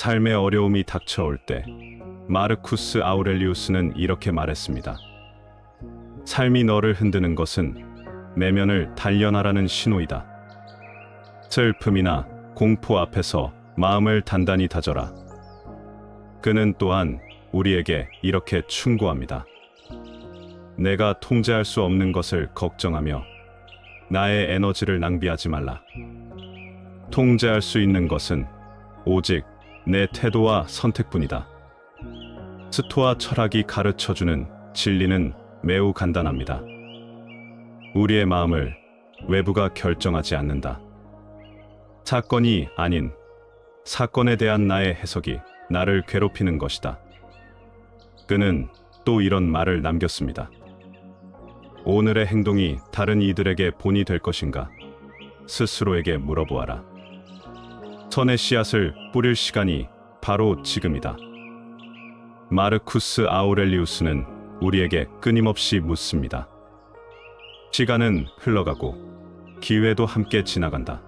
삶의 어려움이 닥쳐올 때 마르쿠스 아우렐리우스는 이렇게 말했습니다. 삶이 너를 흔드는 것은 내면을 단련하라는 신호이다. 슬픔이나 공포 앞에서 마음을 단단히 다져라. 그는 또한 우리에게 이렇게 충고합니다. 내가 통제할 수 없는 것을 걱정하며 나의 에너지를 낭비하지 말라. 통제할 수 있는 것은 오직 내 태도와 선택뿐이다. 스토아 철학이 가르쳐주는 진리는 매우 간단합니다. 우리의 마음을 외부가 결정하지 않는다. 사건이 아닌 사건에 대한 나의 해석이 나를 괴롭히는 것이다. 그는 또 이런 말을 남겼습니다. 오늘의 행동이 다른 이들에게 본이 될 것인가? 스스로에게 물어보아라. 선의 씨앗을 뿌릴 시간이 바로 지금이다. 마르쿠스 아우렐리우스는 우리에게 끊임없이 묻습니다. 시간은 흘러가고 기회도 함께 지나간다.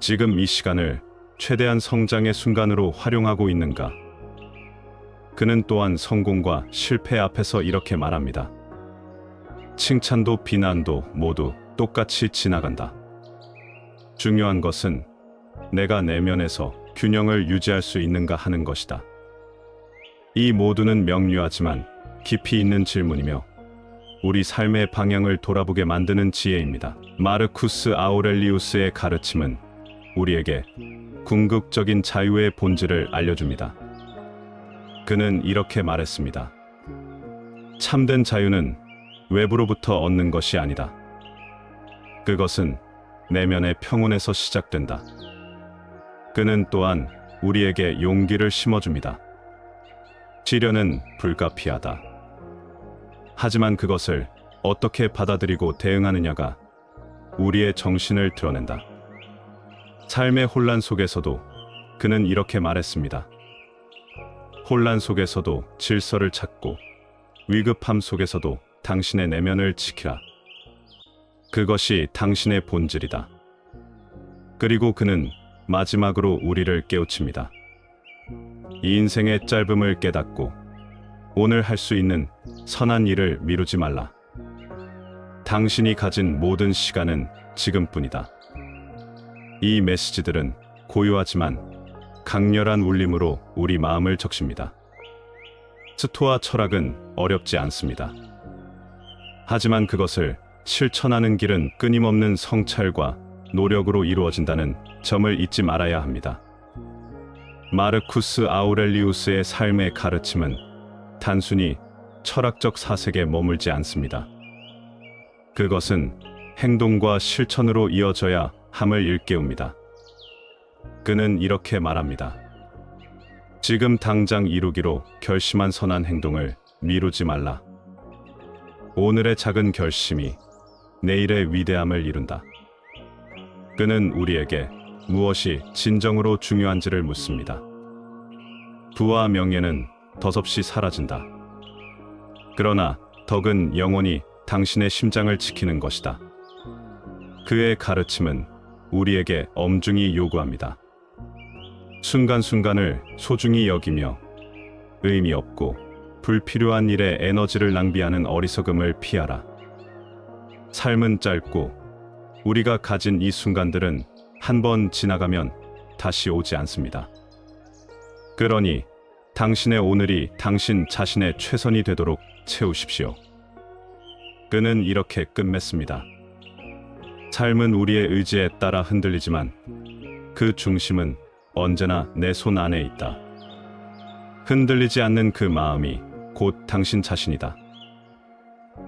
지금 이 시간을 최대한 성장의 순간으로 활용하고 있는가? 그는 또한 성공과 실패 앞에서 이렇게 말합니다. 칭찬도 비난도 모두 똑같이 지나간다. 중요한 것은 내가 내면에서 균형을 유지할 수 있는가 하는 것이다. 이 모두는 명료하지만 깊이 있는 질문이며 우리 삶의 방향을 돌아보게 만드는 지혜입니다. 마르쿠스 아우렐리우스의 가르침은 우리에게 궁극적인 자유의 본질을 알려줍니다. 그는 이렇게 말했습니다. 참된 자유는 외부로부터 얻는 것이 아니다. 그것은 내면의 평온에서 시작된다. 그는 또한 우리에게 용기를 심어줍니다. 시련은 불가피하다. 하지만 그것을 어떻게 받아들이고 대응하느냐가 우리의 정신을 드러낸다. 삶의 혼란 속에서도 그는 이렇게 말했습니다. 혼란 속에서도 질서를 찾고 위급함 속에서도 당신의 내면을 지키라. 그것이 당신의 본질이다. 그리고 그는 마지막으로 우리를 깨우칩니다. 이 인생의 짧음을 깨닫고 오늘 할 수 있는 선한 일을 미루지 말라. 당신이 가진 모든 시간은 지금뿐이다. 이 메시지들은 고요하지만 강렬한 울림으로 우리 마음을 적십니다. 스토아 철학은 어렵지 않습니다. 하지만 그것을 실천하는 길은 끊임없는 성찰과 노력으로 이루어진다는 점을 잊지 말아야 합니다. 마르쿠스 아우렐리우스의 삶의 가르침은 단순히 철학적 사색에 머물지 않습니다. 그것은 행동과 실천으로 이어져야 함을 일깨웁니다. 그는 이렇게 말합니다. 지금 당장 이루기로 결심한 선한 행동을 미루지 말라. 오늘의 작은 결심이 내일의 위대함을 이룬다. 그는 우리에게 무엇이 진정으로 중요한지를 묻습니다. 부와 명예는 덧없이 사라진다. 그러나 덕은 영원히 당신의 심장을 지키는 것이다. 그의 가르침은 우리에게 엄중히 요구합니다. 순간순간을 소중히 여기며 의미 없고 불필요한 일에 에너지를 낭비하는 어리석음을 피하라. 삶은 짧고 우리가 가진 이 순간들은 한 번 지나가면 다시 오지 않습니다. 그러니 당신의 오늘이 당신 자신의 최선이 되도록 채우십시오. 그는 이렇게 끝맺습니다. 삶은 우리의 의지에 따라 흔들리지만 그 중심은 언제나 내 손 안에 있다. 흔들리지 않는 그 마음이 곧 당신 자신이다.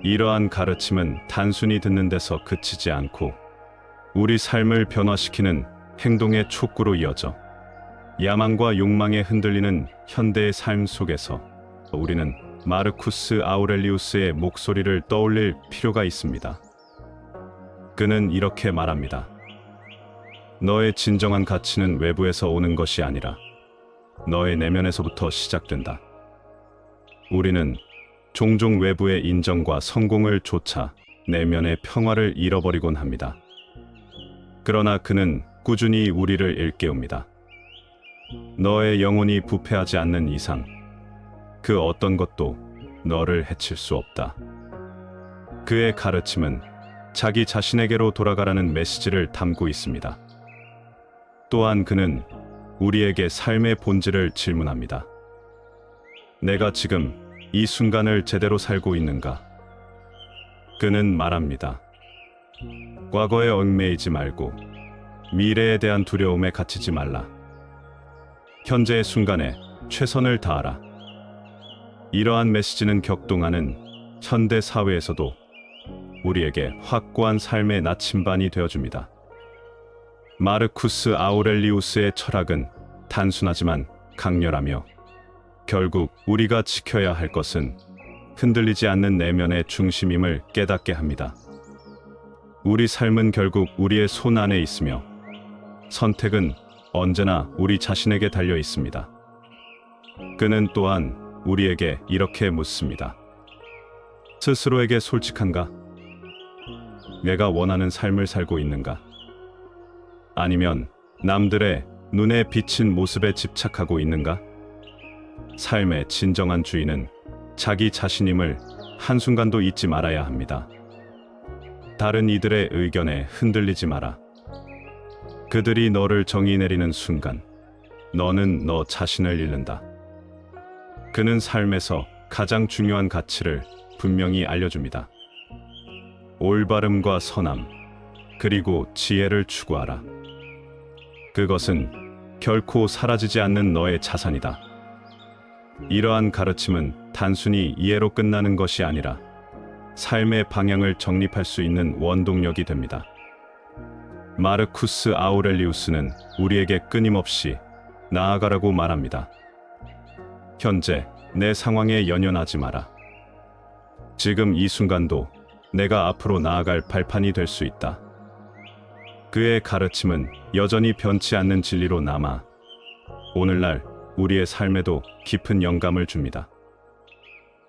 이러한 가르침은 단순히 듣는 데서 그치지 않고 우리 삶을 변화시키는 행동의 촉구로 이어져 야망과 욕망에 흔들리는 현대의 삶 속에서 우리는 마르쿠스 아우렐리우스의 목소리를 떠올릴 필요가 있습니다. 그는 이렇게 말합니다. 너의 진정한 가치는 외부에서 오는 것이 아니라 너의 내면에서부터 시작된다. 우리는 종종 외부의 인정과 성공을 쫓아 내면의 평화를 잃어버리곤 합니다. 그러나 그는 꾸준히 우리를 일깨웁니다. 너의 영혼이 부패하지 않는 이상 그 어떤 것도 너를 해칠 수 없다. 그의 가르침은 자기 자신에게로 돌아가라는 메시지를 담고 있습니다. 또한 그는 우리에게 삶의 본질을 질문합니다. 내가 지금 이 순간을 제대로 살고 있는가? 그는 말합니다. 과거에 얽매이지 말고 미래에 대한 두려움에 갇히지 말라. 현재의 순간에 최선을 다하라. 이러한 메시지는 격동하는 현대 사회에서도 우리에게 확고한 삶의 나침반이 되어줍니다. 마르쿠스 아우렐리우스의 철학은 단순하지만 강렬하며 결국 우리가 지켜야 할 것은 흔들리지 않는 내면의 중심임을 깨닫게 합니다. 우리 삶은 결국 우리의 손 안에 있으며 선택은 언제나 우리 자신에게 달려 있습니다. 그는 또한 우리에게 이렇게 묻습니다. 스스로에게 솔직한가? 내가 원하는 삶을 살고 있는가? 아니면 남들의 눈에 비친 모습에 집착하고 있는가? 삶의 진정한 주인은 자기 자신임을 한순간도 잊지 말아야 합니다. 다른 이들의 의견에 흔들리지 마라. 그들이 너를 정의 내리는 순간 너는 너 자신을 잃는다. 그는 삶에서 가장 중요한 가치를 분명히 알려줍니다. 올바름과 선함, 그리고 지혜를 추구하라. 그것은 결코 사라지지 않는 너의 자산이다. 이러한 가르침은 단순히 이해로 끝나는 것이 아니라 삶의 방향을 정립할 수 있는 원동력이 됩니다. 마르쿠스 아우렐리우스는 우리에게 끊임없이 나아가라고 말합니다. 현재 내 상황에 연연하지 마라. 지금 이 순간도 내가 앞으로 나아갈 발판이 될 수 있다. 그의 가르침은 여전히 변치 않는 진리로 남아 오늘날 우리의 삶에도 깊은 영감을 줍니다.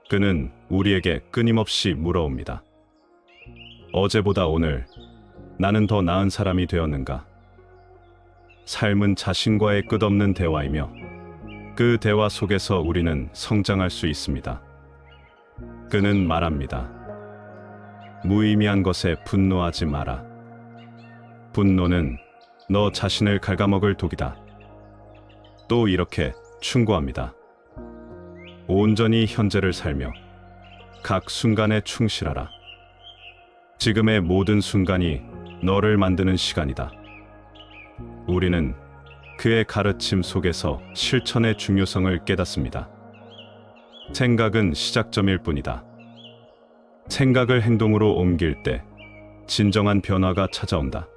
그는 우리에게 끊임없이 물어옵니다. 어제보다 오늘 나는 더 나은 사람이 되었는가? 삶은 자신과의 끝없는 대화이며 그 대화 속에서 우리는 성장할 수 있습니다. 그는 말합니다. 무의미한 것에 분노하지 마라. 분노는 너 자신을 갉아먹을 독이다. 또 이렇게 충고합니다. 온전히 현재를 살며 각 순간에 충실하라. 지금의 모든 순간이 너를 만드는 시간이다. 우리는 그의 가르침 속에서 실천의 중요성을 깨닫습니다. 생각은 시작점일 뿐이다. 생각을 행동으로 옮길 때 진정한 변화가 찾아온다.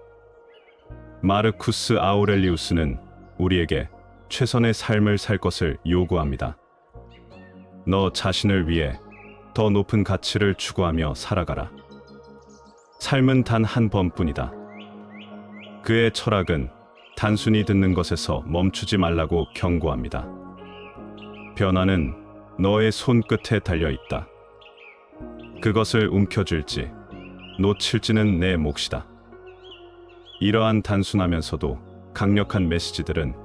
마르쿠스 아우렐리우스는 우리에게 최선의 삶을 살 것을 요구합니다. 너 자신을 위해 더 높은 가치를 추구하며 살아가라. 삶은 단 한 번뿐이다. 그의 철학은 단순히 듣는 것에서 멈추지 말라고 경고합니다. 변화는 너의 손끝에 달려 있다. 그것을 움켜쥘지 놓칠지는 내 몫이다. 이러한 단순하면서도 강력한 메시지들은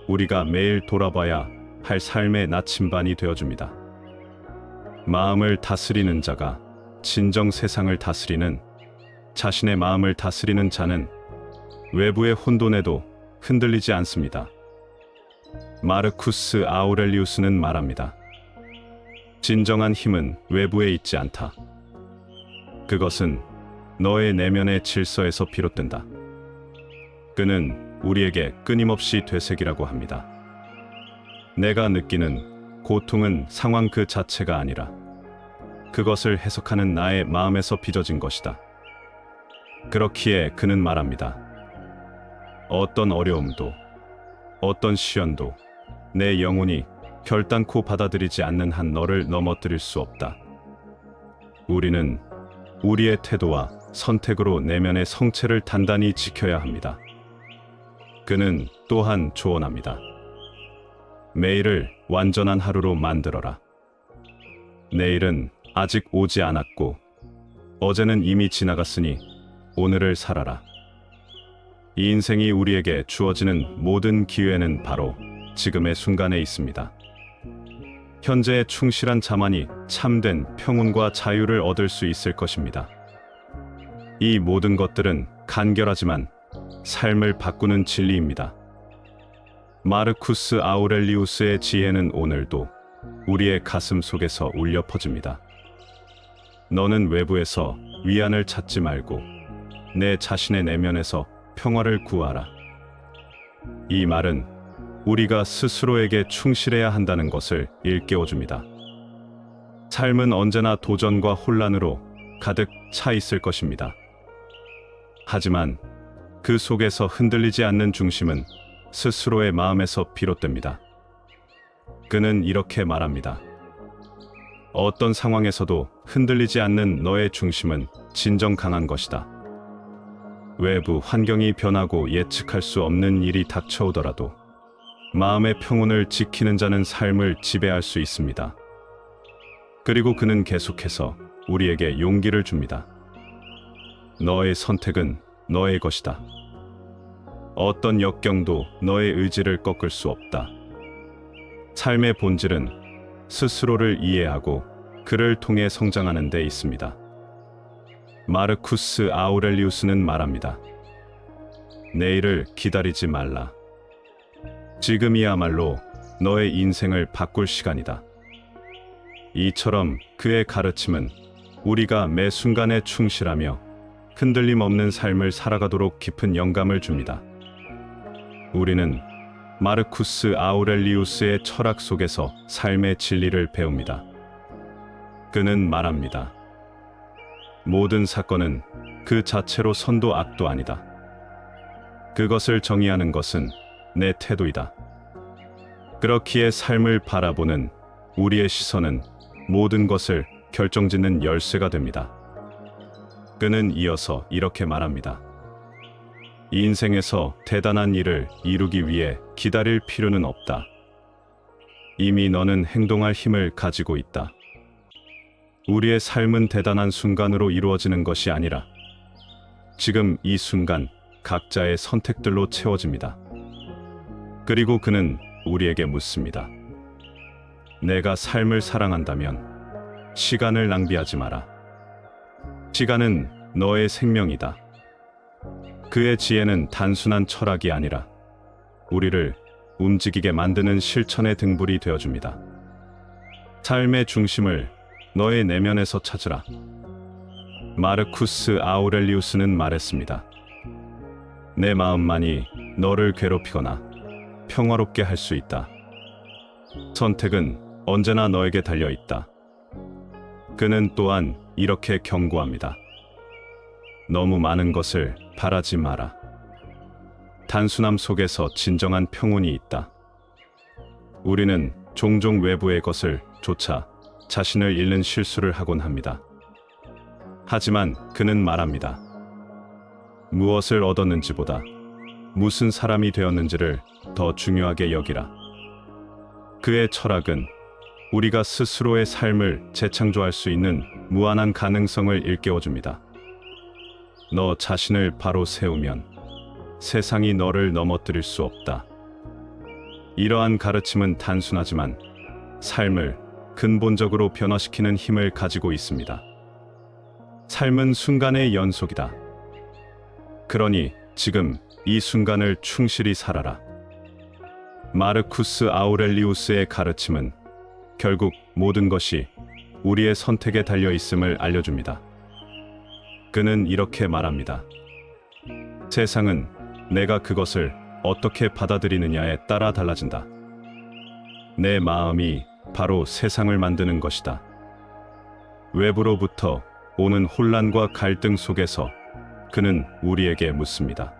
우리가 매일 돌아봐야 할 삶의 나침반이 되어줍니다. 마음을 다스리는 자가 진정 세상을 다스리는, 자신의 마음을 다스리는 자는 외부의 혼돈에도 흔들리지 않습니다. 마르쿠스 아우렐리우스는 말합니다. 진정한 힘은 외부에 있지 않다. 그것은 너의 내면의 질서에서 비롯된다. 그는 우리에게 끊임없이 되새기라고 합니다. 내가 느끼는 고통은 상황 그 자체가 아니라 그것을 해석하는 나의 마음에서 빚어진 것이다. 그렇기에 그는 말합니다. 어떤 어려움도, 어떤 시련도 내 영혼이 결단코 받아들이지 않는 한 너를 넘어뜨릴 수 없다. 우리는 우리의 태도와 선택으로 내면의 성체를 단단히 지켜야 합니다. 그는 또한 조언합니다. 매일을 완전한 하루로 만들어라. 내일은 아직 오지 않았고 어제는 이미 지나갔으니 오늘을 살아라. 이 인생이 우리에게 주어지는 모든 기회는 바로 지금의 순간에 있습니다. 현재에 충실한 자만이 참된 평온과 자유를 얻을 수 있을 것입니다. 이 모든 것들은 간결하지만 삶을 바꾸는 진리입니다. 마르쿠스 아우렐리우스의 지혜는 오늘도 우리의 가슴 속에서 울려 퍼집니다. 너는 외부에서 위안을 찾지 말고 내 자신의 내면에서 평화를 구하라. 이 말은 우리가 스스로에게 충실해야 한다는 것을 일깨워줍니다. 삶은 언제나 도전과 혼란으로 가득 차 있을 것입니다. 하지만 그 속에서 흔들리지 않는 중심은 스스로의 마음에서 비롯됩니다. 그는 이렇게 말합니다. 어떤 상황에서도 흔들리지 않는 너의 중심은 진정 강한 것이다. 외부 환경이 변하고 예측할 수 없는 일이 닥쳐오더라도 마음의 평온을 지키는 자는 삶을 지배할 수 있습니다. 그리고 그는 계속해서 우리에게 용기를 줍니다. 너의 선택은 너의 것이다. 어떤 역경도 너의 의지를 꺾을 수 없다. 삶의 본질은 스스로를 이해하고 그를 통해 성장하는 데 있습니다. 마르쿠스 아우렐리우스는 말합니다. 내일을 기다리지 말라. 지금이야말로 너의 인생을 바꿀 시간이다. 이처럼 그의 가르침은 우리가 매 순간에 충실하며 흔들림 없는 삶을 살아가도록 깊은 영감을 줍니다. 우리는 마르쿠스 아우렐리우스의 철학 속에서 삶의 진리를 배웁니다. 그는 말합니다. 모든 사건은 그 자체로 선도 악도 아니다. 그것을 정의하는 것은 내 태도이다. 그렇기에 삶을 바라보는 우리의 시선은 모든 것을 결정짓는 열쇠가 됩니다. 그는 이어서 이렇게 말합니다. 인생에서 대단한 일을 이루기 위해 기다릴 필요는 없다. 이미 너는 행동할 힘을 가지고 있다. 우리의 삶은 대단한 순간으로 이루어지는 것이 아니라 지금 이 순간 각자의 선택들로 채워집니다. 그리고 그는 우리에게 묻습니다. 내가 삶을 사랑한다면 시간을 낭비하지 마라. 시간은 너의 생명이다. 그의 지혜는 단순한 철학이 아니라 우리를 움직이게 만드는 실천의 등불이 되어줍니다. 삶의 중심을 너의 내면에서 찾으라. 마르쿠스 아우렐리우스는 말했습니다. 내 마음만이 너를 괴롭히거나 평화롭게 할 수 있다. 선택은 언제나 너에게 달려 있다. 그는 또한 이렇게 경고합니다. 너무 많은 것을 바라지 마라. 단순함 속에서 진정한 평온이 있다. 우리는 종종 외부의 것을 쫓아 자신을 잃는 실수를 하곤 합니다. 하지만 그는 말합니다. 무엇을 얻었는지보다 무슨 사람이 되었는지를 더 중요하게 여기라. 그의 철학은 우리가 스스로의 삶을 재창조할 수 있는 무한한 가능성을 일깨워줍니다. 너 자신을 바로 세우면 세상이 너를 넘어뜨릴 수 없다. 이러한 가르침은 단순하지만 삶을 근본적으로 변화시키는 힘을 가지고 있습니다. 삶은 순간의 연속이다. 그러니 지금 이 순간을 충실히 살아라. 마르쿠스 아우렐리우스의 가르침은 결국 모든 것이 우리의 선택에 달려 있음을 알려줍니다. 그는 이렇게 말합니다. 세상은 내가 그것을 어떻게 받아들이느냐에 따라 달라진다. 내 마음이 바로 세상을 만드는 것이다. 외부로부터 오는 혼란과 갈등 속에서 그는 우리에게 묻습니다.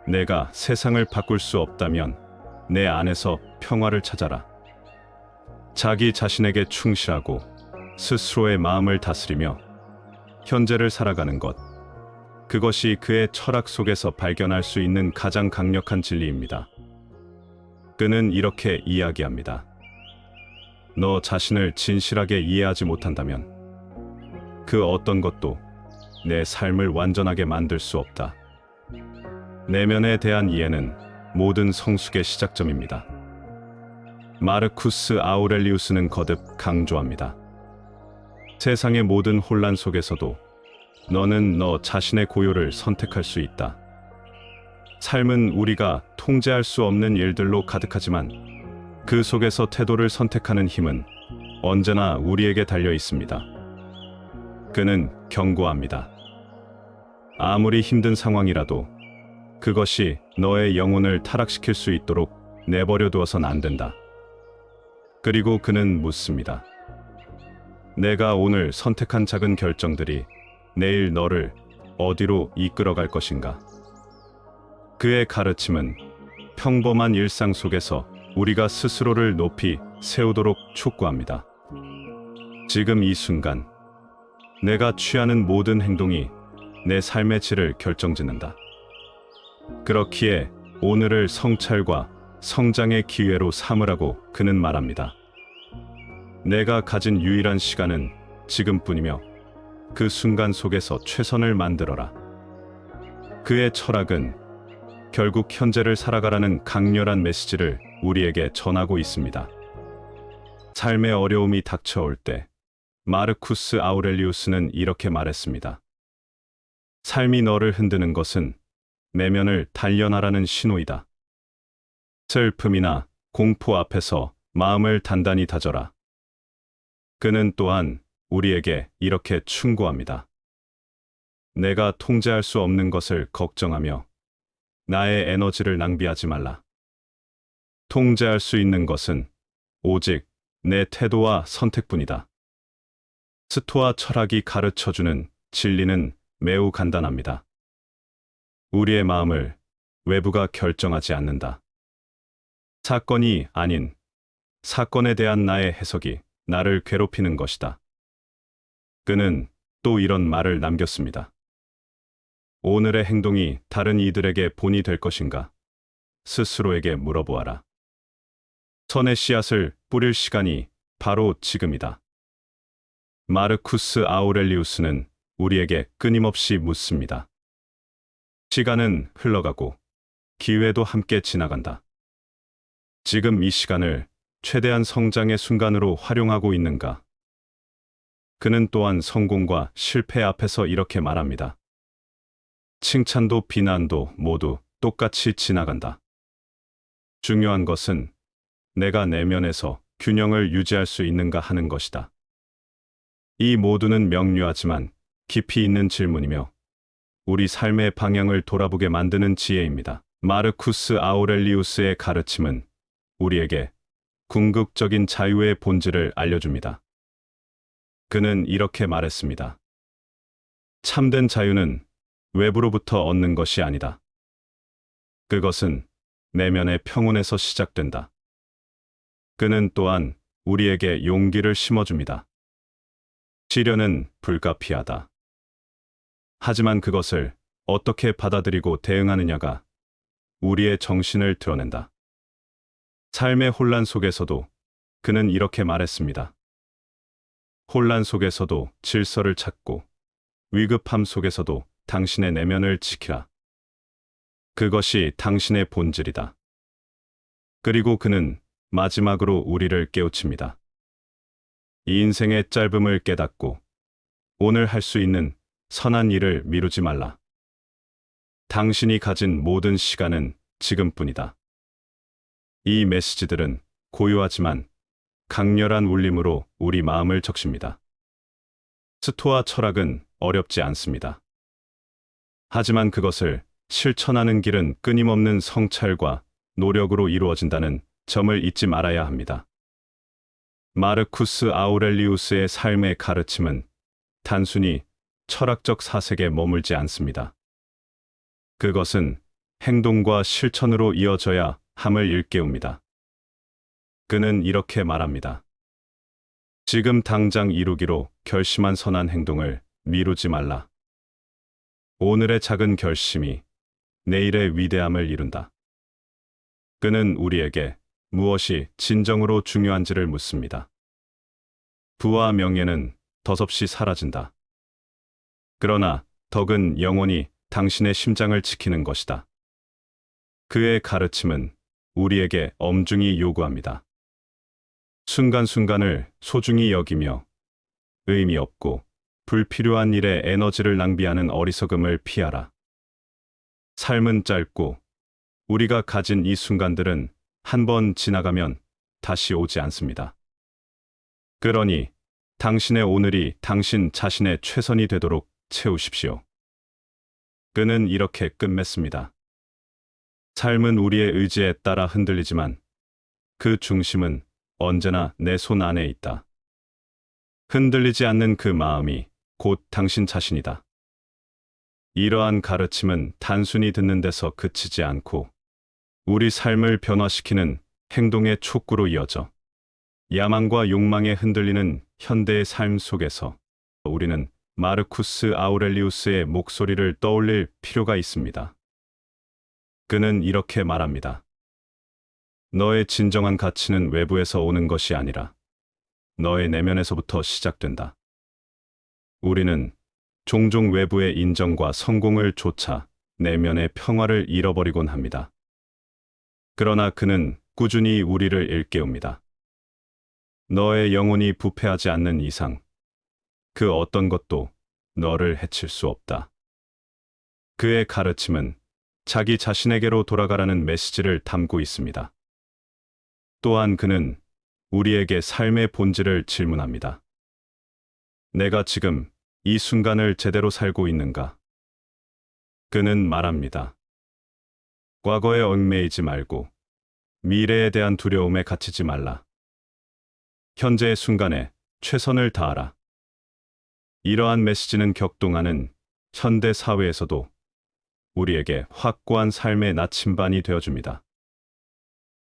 내가 세상을 바꿀 수 없다면 내 안에서 평화를 찾아라. 자기 자신에게 충실하고 스스로의 마음을 다스리며 현재를 살아가는 것, 그것이 그의 철학 속에서 발견할 수 있는 가장 강력한 진리입니다. 그는 이렇게 이야기합니다. 너 자신을 진실하게 이해하지 못한다면 그 어떤 것도 내 삶을 완전하게 만들 수 없다. 내면에 대한 이해는 모든 성숙의 시작점입니다. 마르쿠스 아우렐리우스는 거듭 강조합니다. 세상의 모든 혼란 속에서도 너는 너 자신의 고요를 선택할 수 있다. 삶은 우리가 통제할 수 없는 일들로 가득하지만 그 속에서 태도를 선택하는 힘은 언제나 우리에게 달려 있습니다. 그는 경고합니다. 아무리 힘든 상황이라도 그것이 너의 영혼을 타락시킬 수 있도록 내버려 두어선 안 된다. 그리고 그는 묻습니다. 내가 오늘 선택한 작은 결정들이 내일 너를 어디로 이끌어갈 것인가? 그의 가르침은 평범한 일상 속에서 우리가 스스로를 높이 세우도록 촉구합니다. 지금 이 순간, 내가 취하는 모든 행동이 내 삶의 질을 결정짓는다. 그렇기에 오늘을 성찰과 성장의 기회로 삼으라고 그는 말합니다. 내가 가진 유일한 시간은 지금뿐이며 그 순간 속에서 최선을 만들어라. 그의 철학은 결국 현재를 살아가라는 강렬한 메시지를 우리에게 전하고 있습니다. 삶의 어려움이 닥쳐올 때 마르쿠스 아우렐리우스는 이렇게 말했습니다. 삶이 너를 흔드는 것은 내면을 단련하라는 신호이다. 슬픔이나 공포 앞에서 마음을 단단히 다져라. 그는 또한 우리에게 이렇게 충고합니다. 내가 통제할 수 없는 것을 걱정하며 나의 에너지를 낭비하지 말라. 통제할 수 있는 것은 오직 내 태도와 선택뿐이다. 스토아 철학이 가르쳐주는 진리는 매우 간단합니다. 우리의 마음을 외부가 결정하지 않는다. 사건이 아닌 사건에 대한 나의 해석이 나를 괴롭히는 것이다. 그는 또 이런 말을 남겼습니다. 오늘의 행동이 다른 이들에게 본이 될 것인가? 스스로에게 물어보아라. 선의 씨앗을 뿌릴 시간이 바로 지금이다. 마르쿠스 아우렐리우스는 우리에게 끊임없이 묻습니다. 시간은 흘러가고 기회도 함께 지나간다. 지금 이 시간을 최대한 성장의 순간으로 활용하고 있는가? 그는 또한 성공과 실패 앞에서 이렇게 말합니다. 칭찬도 비난도 모두 똑같이 지나간다. 중요한 것은 내가 내면에서 균형을 유지할 수 있는가 하는 것이다. 이 모두는 명료하지만 깊이 있는 질문이며 우리 삶의 방향을 돌아보게 만드는 지혜입니다. 마르쿠스 아우렐리우스의 가르침은 우리에게 궁극적인 자유의 본질을 알려줍니다. 그는 이렇게 말했습니다. 참된 자유는 외부로부터 얻는 것이 아니다. 그것은 내면의 평온에서 시작된다. 그는 또한 우리에게 용기를 심어줍니다. 시련은 불가피하다. 하지만 그것을 어떻게 받아들이고 대응하느냐가 우리의 정신을 드러낸다. 삶의 혼란 속에서도 그는 이렇게 말했습니다. 혼란 속에서도 질서를 찾고 위급함 속에서도 당신의 내면을 지키라. 그것이 당신의 본질이다. 그리고 그는 마지막으로 우리를 깨우칩니다. 이 인생의 짧음을 깨닫고 오늘 할 수 있는 선한 일을 미루지 말라. 당신이 가진 모든 시간은 지금뿐이다. 이 메시지들은 고요하지만 강렬한 울림으로 우리 마음을 적십니다. 스토아 철학은 어렵지 않습니다. 하지만 그것을 실천하는 길은 끊임없는 성찰과 노력으로 이루어진다는 점을 잊지 말아야 합니다. 마르쿠스 아우렐리우스의 삶의 가르침은 단순히 철학적 사색에 머물지 않습니다. 그것은 행동과 실천으로 이어져야 함을 일깨웁니다. 그는 이렇게 말합니다. 지금 당장 이루기로 결심한 선한 행동을 미루지 말라. 오늘의 작은 결심이 내일의 위대함을 이룬다. 그는 우리에게 무엇이 진정으로 중요한지를 묻습니다. 부와 명예는 덧없이 사라진다. 그러나 덕은 영원히 당신의 심장을 지키는 것이다. 그의 가르침은 우리에게 엄중히 요구합니다. 순간순간을 소중히 여기며 의미 없고 불필요한 일에 에너지를 낭비하는 어리석음을 피하라. 삶은 짧고 우리가 가진 이 순간들은 한 번 지나가면 다시 오지 않습니다. 그러니 당신의 오늘이 당신 자신의 최선이 되도록 채우십시오. 그는 이렇게 끝맺습니다. 삶은 우리의 의지에 따라 흔들리지만 그 중심은 언제나 내 손 안에 있다. 흔들리지 않는 그 마음이 곧 당신 자신이다. 이러한 가르침은 단순히 듣는 데서 그치지 않고 우리 삶을 변화시키는 행동의 촉구로 이어져 야망과 욕망에 흔들리는 현대의 삶 속에서 우리는 마르쿠스 아우렐리우스의 목소리를 떠올릴 필요가 있습니다. 그는 이렇게 말합니다. 너의 진정한 가치는 외부에서 오는 것이 아니라 너의 내면에서부터 시작된다. 우리는 종종 외부의 인정과 성공을 쫓아 내면의 평화를 잃어버리곤 합니다. 그러나 그는 꾸준히 우리를 일깨웁니다. 너의 영혼이 부패하지 않는 이상 그 어떤 것도 너를 해칠 수 없다. 그의 가르침은 자기 자신에게로 돌아가라는 메시지를 담고 있습니다. 또한 그는 우리에게 삶의 본질을 질문합니다. 내가 지금 이 순간을 제대로 살고 있는가? 그는 말합니다. 과거에 얽매이지 말고 미래에 대한 두려움에 갇히지 말라. 현재의 순간에 최선을 다하라. 이러한 메시지는 격동하는 현대 사회에서도 우리에게 확고한 삶의 나침반이 되어줍니다.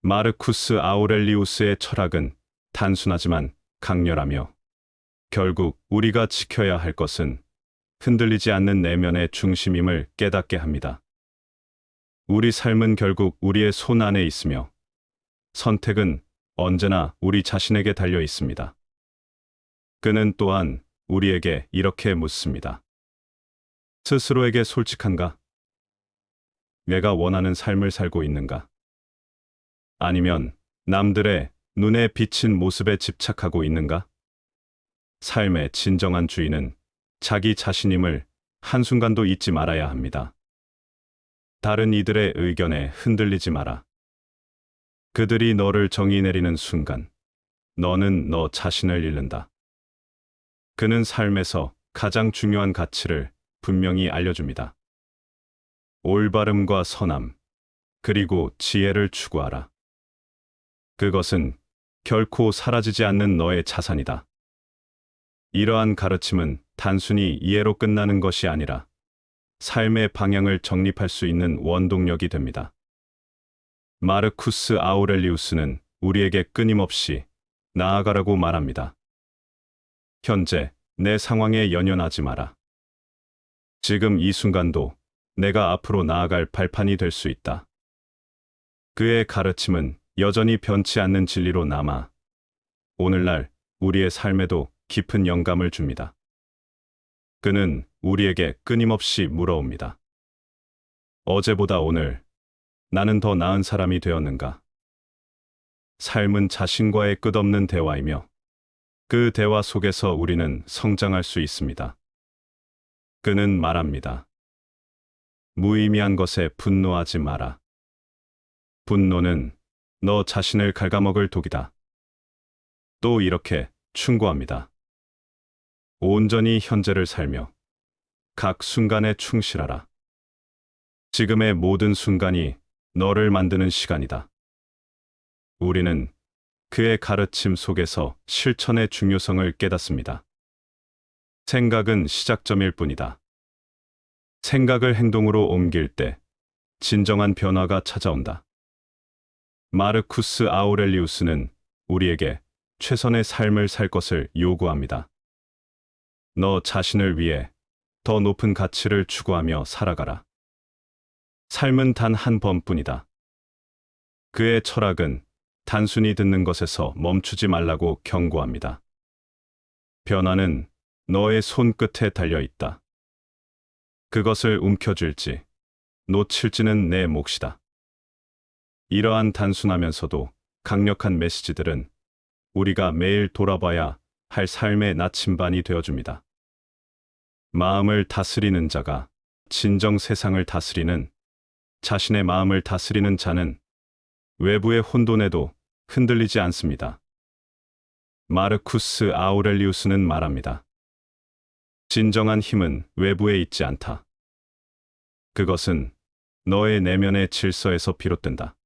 마르쿠스 아우렐리우스의 철학은 단순하지만 강렬하며 결국 우리가 지켜야 할 것은 흔들리지 않는 내면의 중심임을 깨닫게 합니다. 우리 삶은 결국 우리의 손 안에 있으며 선택은 언제나 우리 자신에게 달려 있습니다. 그는 또한 우리에게 이렇게 묻습니다. 스스로에게 솔직한가? 내가 원하는 삶을 살고 있는가? 아니면 남들의 눈에 비친 모습에 집착하고 있는가? 삶의 진정한 주인은 자기 자신임을 한순간도 잊지 말아야 합니다. 다른 이들의 의견에 흔들리지 마라. 그들이 너를 정의 내리는 순간 너는 너 자신을 잃는다. 그는 삶에서 가장 중요한 가치를 분명히 알려줍니다. 올바름과 선함, 그리고 지혜를 추구하라. 그것은 결코 사라지지 않는 너의 자산이다. 이러한 가르침은 단순히 이해로 끝나는 것이 아니라 삶의 방향을 정립할 수 있는 원동력이 됩니다. 마르쿠스 아우렐리우스는 우리에게 끊임없이 나아가라고 말합니다. 현재 내 상황에 연연하지 마라. 지금 이 순간도 내가 앞으로 나아갈 발판이 될 수 있다. 그의 가르침은 여전히 변치 않는 진리로 남아 오늘날 우리의 삶에도 깊은 영감을 줍니다. 그는 우리에게 끊임없이 물어옵니다. 어제보다 오늘 나는 더 나은 사람이 되었는가? 삶은 자신과의 끝없는 대화이며 그 대화 속에서 우리는 성장할 수 있습니다. 그는 말합니다. 무의미한 것에 분노하지 마라. 분노는 너 자신을 갉아먹을 독이다. 또 이렇게 충고합니다. 온전히 현재를 살며 각 순간에 충실하라. 지금의 모든 순간이 너를 만드는 시간이다. 우리는 그의 가르침 속에서 실천의 중요성을 깨닫습니다. 생각은 시작점일 뿐이다. 생각을 행동으로 옮길 때 진정한 변화가 찾아온다. 마르쿠스 아우렐리우스는 우리에게 최선의 삶을 살 것을 요구합니다. 너 자신을 위해 더 높은 가치를 추구하며 살아가라. 삶은 단 한 번뿐이다. 그의 철학은 단순히 듣는 것에서 멈추지 말라고 경고합니다. 변화는 너의 손끝에 달려 있다. 그것을 움켜쥘지, 놓칠지는 내 몫이다. 이러한 단순하면서도 강력한 메시지들은 우리가 매일 돌아봐야 할 삶의 나침반이 되어줍니다. 마음을 다스리는 자가 진정 세상을 다스리는, 자신의 마음을 다스리는 자는 외부의 혼돈에도 흔들리지 않습니다. 마르쿠스 아우렐리우스는 말합니다. 진정한 힘은 외부에 있지 않다. 그것은 너의 내면의 질서에서 비롯된다.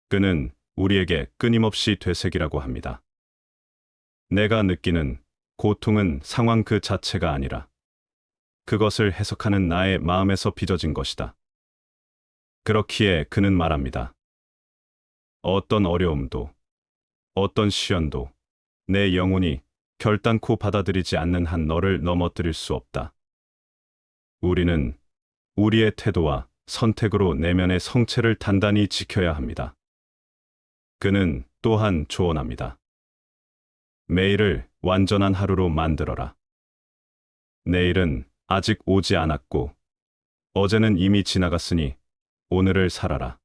그는 우리에게 끊임없이 되새기라고 합니다. 내가 느끼는 고통은 상황 그 자체가 아니라 그것을 해석하는 나의 마음에서 빚어진 것이다. 그렇기에 그는 말합니다. 어떤 어려움도, 어떤 시련도 내 영혼이 결단코 받아들이지 않는 한 너를 넘어뜨릴 수 없다. 우리는 우리의 태도와 선택으로 내면의 성체를 단단히 지켜야 합니다. 그는 또한 조언합니다. 매일을 완전한 하루로 만들어라. 내일은 아직 오지 않았고, 어제는 이미 지나갔으니 오늘을 살아라.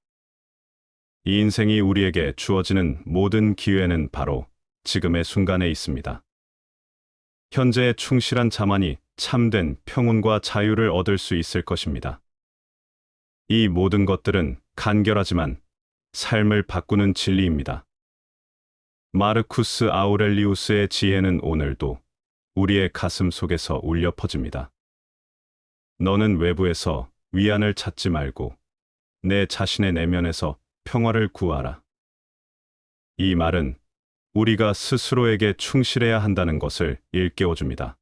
이 인생이 우리에게 주어지는 모든 기회는 바로 지금의 순간에 있습니다. 현재에 충실한 자만이 참된 평온과 자유를 얻을 수 있을 것입니다. 이 모든 것들은 간결하지만 삶을 바꾸는 진리입니다. 마르쿠스 아우렐리우스의 지혜는 오늘도 우리의 가슴 속에서 울려 퍼집니다. 너는 외부에서 위안을 찾지 말고 내 자신의 내면에서 평화를 구하라. 이 말은 우리가 스스로에게 충실해야 한다는 것을 일깨워줍니다.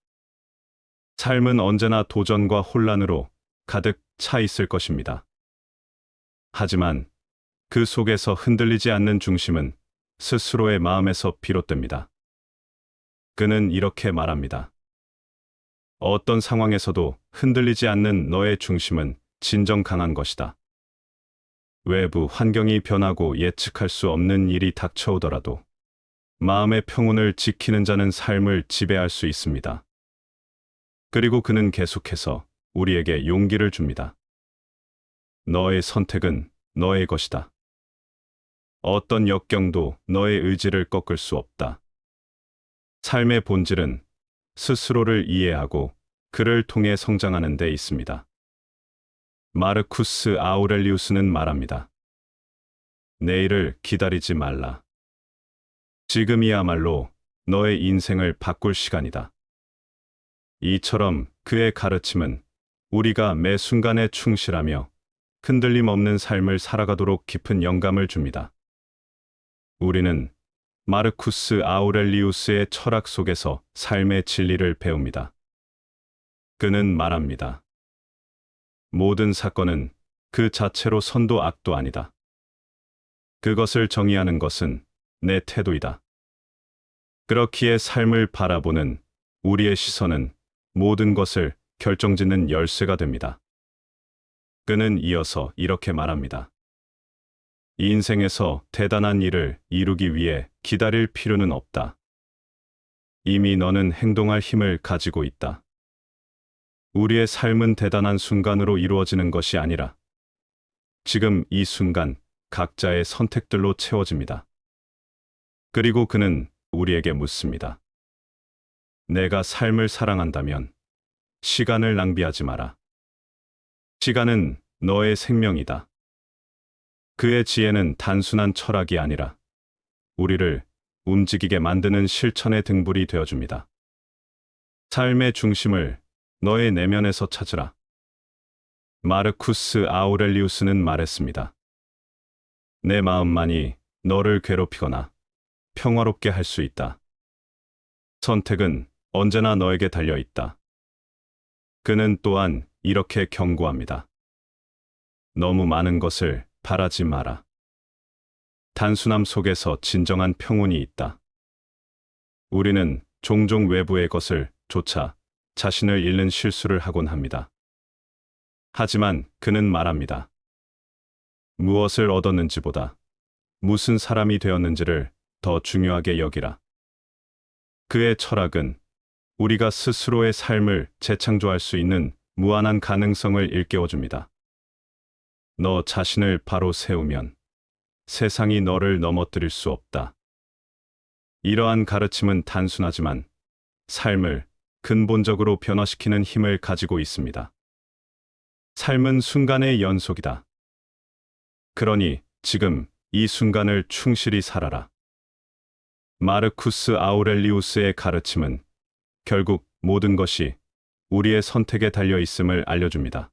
삶은 언제나 도전과 혼란으로 가득 차 있을 것입니다. 하지만 그 속에서 흔들리지 않는 중심은 스스로의 마음에서 비롯됩니다. 그는 이렇게 말합니다. 어떤 상황에서도 흔들리지 않는 너의 중심은 진정 강한 것이다. 외부 환경이 변하고 예측할 수 없는 일이 닥쳐오더라도 마음의 평온을 지키는 자는 삶을 지배할 수 있습니다. 그리고 그는 계속해서 우리에게 용기를 줍니다. 너의 선택은 너의 것이다. 어떤 역경도 너의 의지를 꺾을 수 없다. 삶의 본질은 스스로를 이해하고 그를 통해 성장하는 데 있습니다. 마르쿠스 아우렐리우스는 말합니다. 내일을 기다리지 말라. 지금이야말로 너의 인생을 바꿀 시간이다. 이처럼 그의 가르침은 우리가 매 순간에 충실하며 흔들림 없는 삶을 살아가도록 깊은 영감을 줍니다. 우리는 마르쿠스 아우렐리우스의 철학 속에서 삶의 진리를 배웁니다. 그는 말합니다. 모든 사건은 그 자체로 선도 악도 아니다. 그것을 정의하는 것은 내 태도이다. 그렇기에 삶을 바라보는 우리의 시선은 모든 것을 결정짓는 열쇠가 됩니다. 그는 이어서 이렇게 말합니다. 이 인생에서 대단한 일을 이루기 위해 기다릴 필요는 없다. 이미 너는 행동할 힘을 가지고 있다. 우리의 삶은 대단한 순간으로 이루어지는 것이 아니라 지금 이 순간 각자의 선택들로 채워집니다. 그리고 그는 우리에게 묻습니다. 내가 삶을 사랑한다면 시간을 낭비하지 마라. 시간은 너의 생명이다. 그의 지혜는 단순한 철학이 아니라 우리를 움직이게 만드는 실천의 등불이 되어줍니다. 삶의 중심을 너의 내면에서 찾으라. 마르쿠스 아우렐리우스는 말했습니다. 내 마음만이 너를 괴롭히거나 평화롭게 할 수 있다. 선택은 언제나 너에게 달려 있다. 그는 또한 이렇게 경고합니다. 너무 많은 것을 바라지 마라. 단순함 속에서 진정한 평온이 있다. 우리는 종종 외부의 것을 쫓아 자신을 잃는 실수를 하곤 합니다. 하지만 그는 말합니다. 무엇을 얻었는지보다 무슨 사람이 되었는지를 더 중요하게 여기라. 그의 철학은 우리가 스스로의 삶을 재창조할 수 있는 무한한 가능성을 일깨워줍니다. 너 자신을 바로 세우면 세상이 너를 넘어뜨릴 수 없다. 이러한 가르침은 단순하지만 삶을 근본적으로 변화시키는 힘을 가지고 있습니다. 삶은 순간의 연속이다. 그러니 지금 이 순간을 충실히 살아라. 마르쿠스 아우렐리우스의 가르침은 결국 모든 것이 우리의 선택에 달려 있음을 알려줍니다.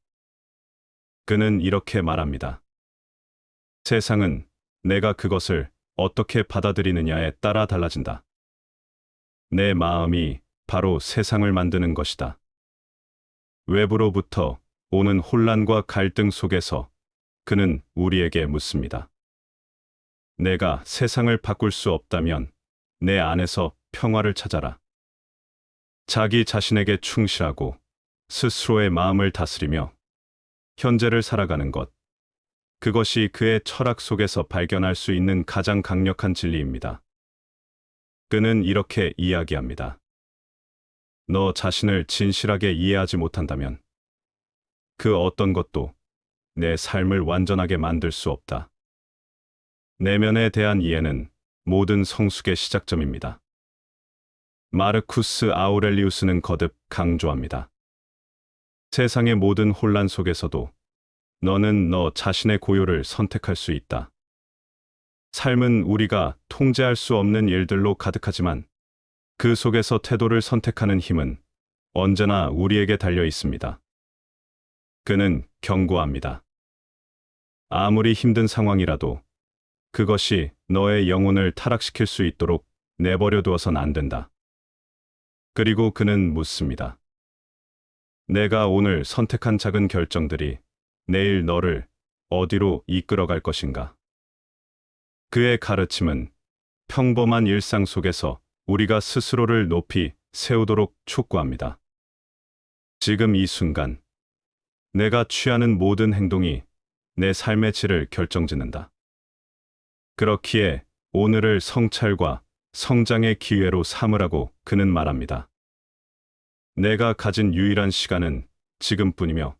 그는 이렇게 말합니다. 세상은 내가 그것을 어떻게 받아들이느냐에 따라 달라진다. 내 마음이 바로 세상을 만드는 것이다. 외부로부터 오는 혼란과 갈등 속에서 그는 우리에게 묻습니다. 내가 세상을 바꿀 수 없다면 내 안에서 평화를 찾아라. 자기 자신에게 충실하고 스스로의 마음을 다스리며 현재를 살아가는 것. 그것이 그의 철학 속에서 발견할 수 있는 가장 강력한 진리입니다. 그는 이렇게 이야기합니다. 너 자신을 진실하게 이해하지 못한다면 그 어떤 것도 내 삶을 완전하게 만들 수 없다. 내면에 대한 이해는 모든 성숙의 시작점입니다. 마르쿠스 아우렐리우스는 거듭 강조합니다. 세상의 모든 혼란 속에서도 너는 너 자신의 고요를 선택할 수 있다. 삶은 우리가 통제할 수 없는 일들로 가득하지만 그 속에서 태도를 선택하는 힘은 언제나 우리에게 달려 있습니다. 그는 경고합니다. 아무리 힘든 상황이라도 그것이 너의 영혼을 타락시킬 수 있도록 내버려 두어선 안 된다. 그리고 그는 묻습니다. 내가 오늘 선택한 작은 결정들이 내일 너를 어디로 이끌어갈 것인가? 그의 가르침은 평범한 일상 속에서 우리가 스스로를 높이 세우도록 촉구합니다. 지금 이 순간, 내가 취하는 모든 행동이 내 삶의 질을 결정짓는다. 그렇기에 오늘을 성찰과 성장의 기회로 삼으라고 그는 말합니다. 내가 가진 유일한 시간은 지금뿐이며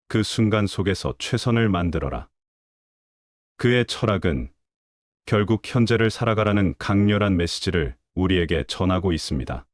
그 순간 속에서 최선을 만들어라. 그의 철학은 결국 현재를 살아가라는 강렬한 메시지를 우리에게 전하고 있습니다.